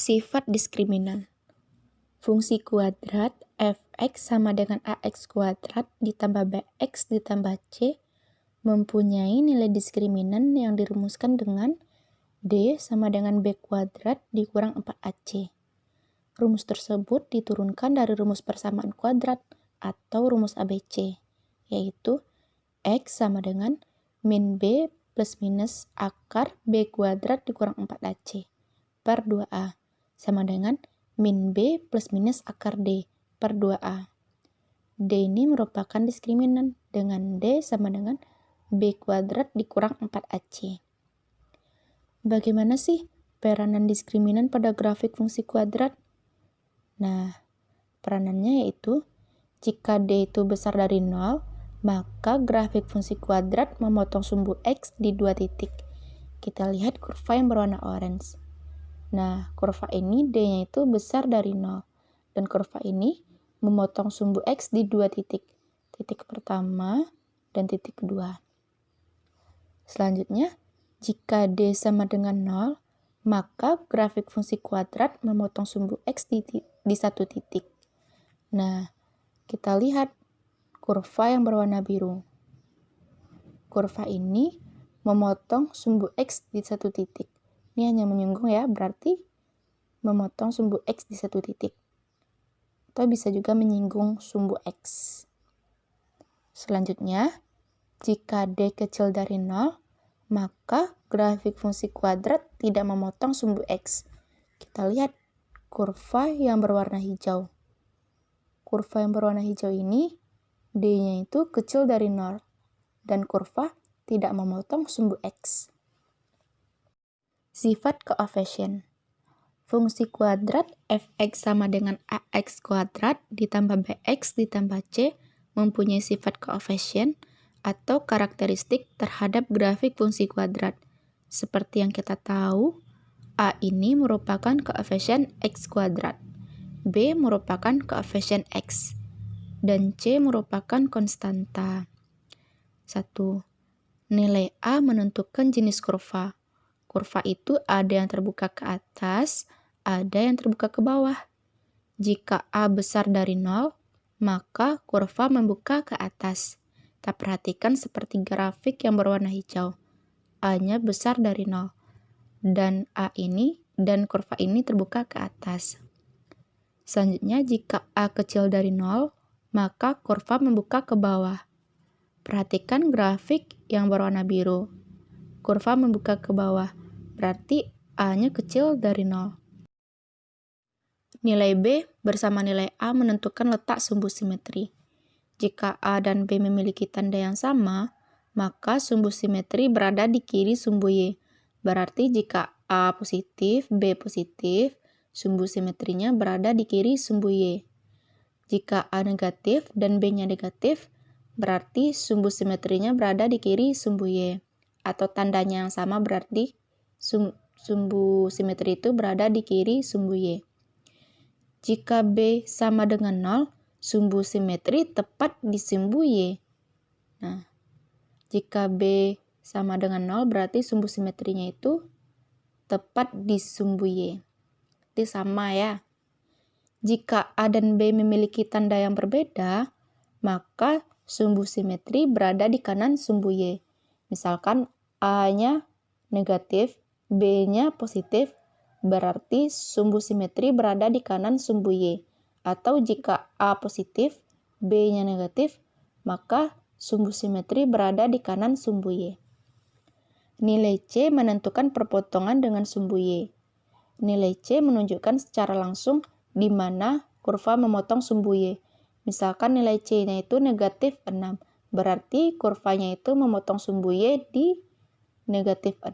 Sifat diskriminan. Fungsi kuadrat f(x) sama dengan ax kuadrat ditambah bx ditambah c mempunyai nilai diskriminan yang dirumuskan dengan d sama dengan b kuadrat dikurang 4ac. Rumus tersebut diturunkan dari rumus persamaan kuadrat atau rumus ABC, yaitu x sama dengan min b plus minus akar b kuadrat dikurang 4ac per 2a sama dengan min b plus minus akar d per 2a. D ini merupakan diskriminan dengan d sama dengan b kuadrat dikurang 4ac. Bagaimana sih peranan diskriminan pada grafik fungsi kuadrat? Nah, peranannya yaitu jika d itu besar dari 0, maka grafik fungsi kuadrat memotong sumbu x di 2 titik. Kita lihat kurva yang berwarna orange. Nah, kurva ini d-nya itu besar dari 0. Dan kurva ini memotong sumbu x di 2 titik. Titik pertama dan titik kedua. Selanjutnya, jika d sama dengan 0, maka grafik fungsi kuadrat memotong sumbu x di 1 titik. Nah, kita lihat kurva yang berwarna biru. Kurva ini memotong sumbu x di 1 titik. Ini hanya menyinggung ya, berarti memotong sumbu x di 1 titik. Atau bisa juga menyinggung sumbu x. Selanjutnya, jika d kecil dari 0, maka grafik fungsi kuadrat tidak memotong sumbu x. Kita lihat kurva yang berwarna hijau. Kurva yang berwarna hijau ini, d-nya itu kecil dari 0. Dan kurva tidak memotong sumbu x. Sifat koefisien. Fungsi kuadrat f(x) sama dengan ax kuadrat ditambah bx ditambah c mempunyai sifat koefisien atau karakteristik terhadap grafik fungsi kuadrat. Seperti yang kita tahu, a ini merupakan koefisien x kuadrat, b merupakan koefisien x, dan c merupakan konstanta. 1. Nilai a menentukan jenis kurva. Kurva itu ada yang terbuka ke atas, ada yang terbuka ke bawah. Jika a besar dari 0, maka kurva membuka ke atas. Kita perhatikan seperti grafik yang berwarna hijau. A-nya besar dari 0. Dan kurva ini terbuka ke atas. Selanjutnya, jika a kecil dari 0, maka kurva membuka ke bawah. Perhatikan grafik yang berwarna biru. Kurva membuka ke bawah, berarti a-nya kecil dari 0. Nilai b bersama nilai a menentukan letak sumbu simetri. Jika a dan b memiliki tanda yang sama, maka sumbu simetri berada di kiri sumbu y. Berarti jika a positif, b positif, sumbu simetrinya berada di kiri sumbu y. Jika a negatif dan b-nya negatif, berarti sumbu simetrinya berada di kiri sumbu y. Atau tandanya yang sama berarti sumbu simetri itu berada di kiri sumbu y. Jika b sama dengan 0, sumbu simetri tepat di sumbu y. Nah, jika b sama dengan 0 berarti sumbu simetrinya itu tepat di sumbu y. Itu sama ya. Jika a dan b memiliki tanda yang berbeda, maka sumbu simetri berada di kanan sumbu y. Misalkan a-nya negatif, b-nya positif, berarti sumbu simetri berada di kanan sumbu y. Atau jika a positif, b-nya negatif, maka sumbu simetri berada di kanan sumbu y. Nilai c menentukan perpotongan dengan sumbu y. Nilai c menunjukkan secara langsung di mana kurva memotong sumbu y. Misalkan nilai c-nya itu negatif 6, berarti kurvanya itu memotong sumbu y di negatif 6.